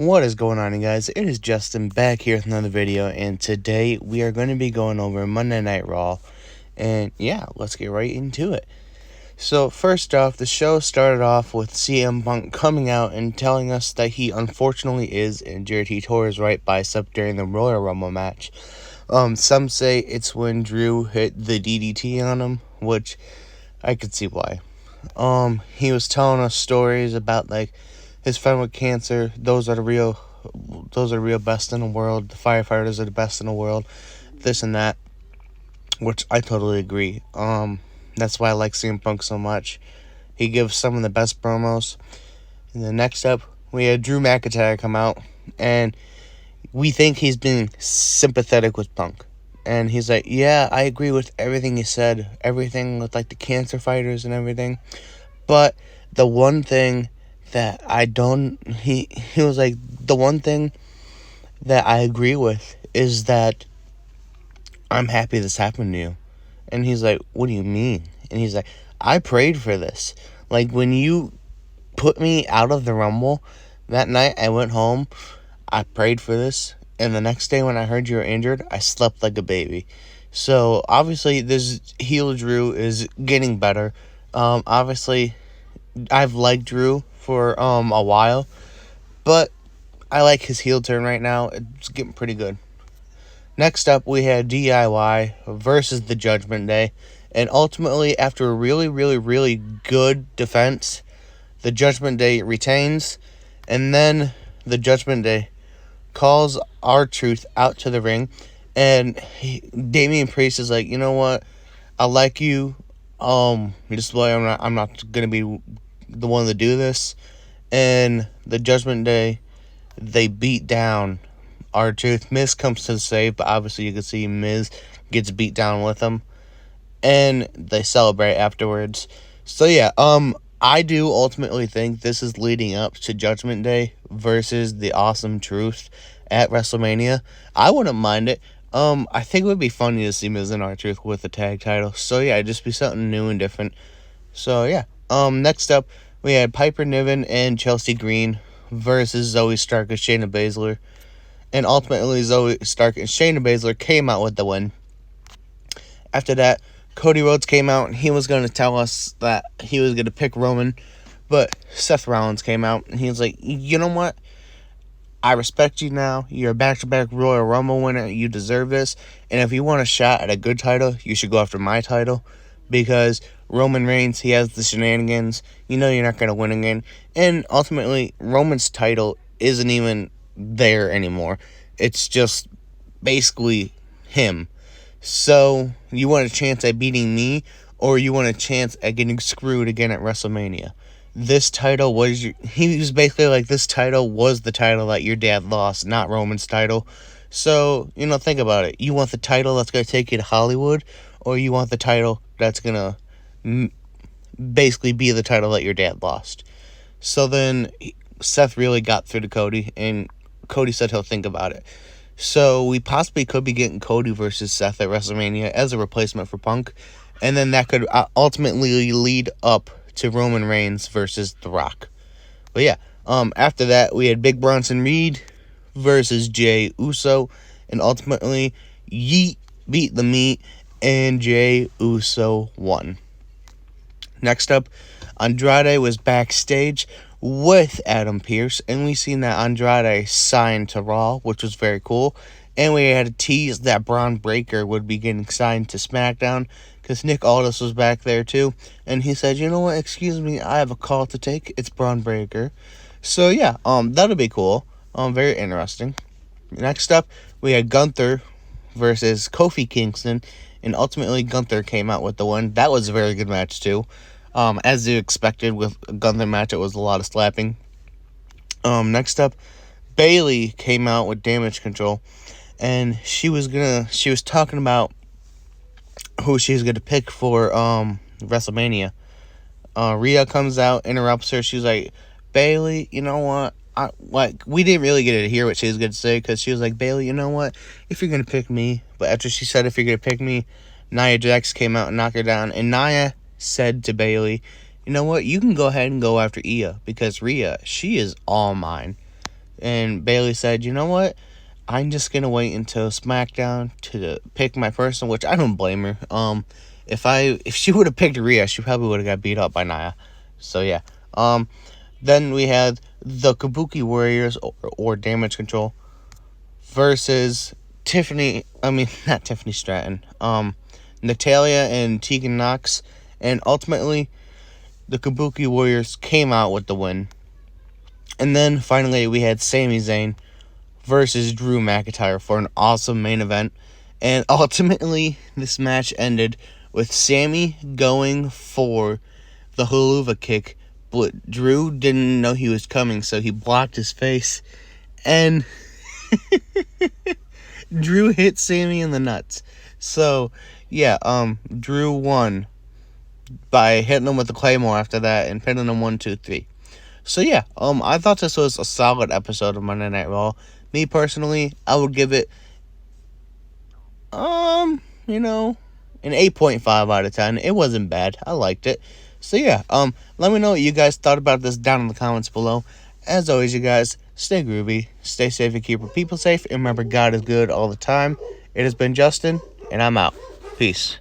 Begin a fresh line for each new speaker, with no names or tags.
What is going on, you guys? It is Justin back here with another video, and today we are going to be going over Monday Night Raw. And yeah, let's get right into it. So first off, the show started off with CM Punk coming out and telling us that he unfortunately is injured. He tore his right bicep during the Royal Rumble match. Some say it's when Drew hit the DDT on him, which I could see why. He was telling us stories about like his friend with cancer. Those are the real best in the world. The firefighters are the best in the world. This and that, which I totally agree. That's why I like CM Punk so much. He gives some of the best promos. And then next up, we had Drew McIntyre come out, and we think he's being sympathetic with Punk. And he's like, yeah, I agree with everything he said. Everything with like the cancer fighters and everything. But the one thing that he was like, the one thing that I agree with is that I'm happy this happened to you. And he's like, what do you mean? And he's like, I prayed for this. Like, when you put me out of the Rumble that night, I went home, I prayed for this, and the next day when I heard you were injured, I slept like a baby. So obviously this heel Drew is getting better. Obviously I've liked Drew for a while, but I like his heel turn right now. It's getting pretty good. Next up, we had DIY versus the Judgment Day, and ultimately, after a really, really, really good defense, the Judgment Day retains, and then the Judgment Day calls R-Truth out to the ring, and Damian Priest is like, you know what, I like you. Just why I'm not gonna be the one to do this. And the Judgment Day, they beat down R-Truth. Miz comes to the save, but obviously you can see Miz gets beat down with him, and they celebrate afterwards. So yeah, I do ultimately think this is leading up to Judgment Day versus the Awesome Truth at WrestleMania. I wouldn't mind it. I think it would be funny to see Miz and R-Truth with the tag title. So yeah, it'd just be something new and different. So yeah. Next up, we had Piper Niven and Chelsea Green versus Zoe Stark and Shayna Baszler. And ultimately, Zoe Stark and Shayna Baszler came out with the win. After that, Cody Rhodes came out, and he was going to tell us that he was going to pick Roman. But Seth Rollins came out, and he was like, you know what? I respect you now. You're a back-to-back Royal Rumble winner. You deserve this. And if you want a shot at a good title, you should go after my title. Because Roman Reigns, he has the shenanigans. You know you're not going to win again. And ultimately, Roman's title isn't even there anymore. It's just basically him. So, you want a chance at beating me, or you want a chance at getting screwed again at WrestleMania? This title was he was basically like, this title was the title that your dad lost, not Roman's title. So, think about it. You want the title that's going to take you to Hollywood, or you want the title that's going to basically be the title that your dad lost? So then Seth really got through to Cody, and Cody said he'll think about it. So we possibly could be getting Cody versus Seth at WrestleMania as a replacement for Punk, and then that could ultimately lead up to Roman Reigns versus The Rock. But yeah, after that, we had Big Bronson Reed versus Jey Uso, and ultimately, Yeet beat the Meat, and Jey Uso won. Next up, Andrade was backstage with Adam Pearce, and we seen that Andrade signed to Raw, which was very cool. And we had a tease that Braun Breaker would be getting signed to Smackdown, because Nick Aldis was back there too. And he said, you know what, excuse me, I have a call to take. It's Braun Breaker. So yeah, that'll be cool. Very interesting. Next up, we had Gunther versus Kofi Kingston, and ultimately Gunther came out with the win. That was a very good match too. As you expected with a Gunther match, it was a lot of slapping. Next up, Bayley came out with Damage Control, and she was talking about who she's gonna pick for WrestleMania. Rhea comes out, interrupts her. She's like, Bayley, you know what? We didn't really get to hear what she was gonna say, because she was like, Bayley, you know what? If you're gonna pick me, but after she said if you're gonna pick me, Nia Jax came out and knocked her down, and Nia said to Bayley, you know what? You can go ahead and go after Ia, because Rhea, she is all mine. and Bailey said, you know what? I'm just gonna wait until Smackdown to pick my person, which I don't blame her. If she would have picked Rhea, she probably would have got beat up by Nia. So yeah. Then we had the Kabuki Warriors or Damage Control versus not Tiffany Stratton. Natalia and Tegan Knox, and ultimately the Kabuki Warriors came out with the win. And then finally we had Sami Zayn versus Drew McIntyre for an awesome main event. And ultimately, this match ended with Sami going for the haluva kick, but Drew didn't know he was coming, so he blocked his face. And Drew hit Sami in the nuts. So, yeah, Drew won by hitting him with the Claymore after that and pinning him 1, 2, 3. So yeah, I thought this was a solid episode of Monday Night Raw. Me personally, I would give it, an 8.5 out of 10. It wasn't bad. I liked it. So yeah, let me know what you guys thought about this down in the comments below. As always, you guys, stay groovy, stay safe, and keep your people safe. And remember, God is good all the time. It has been Justin, and I'm out. Peace.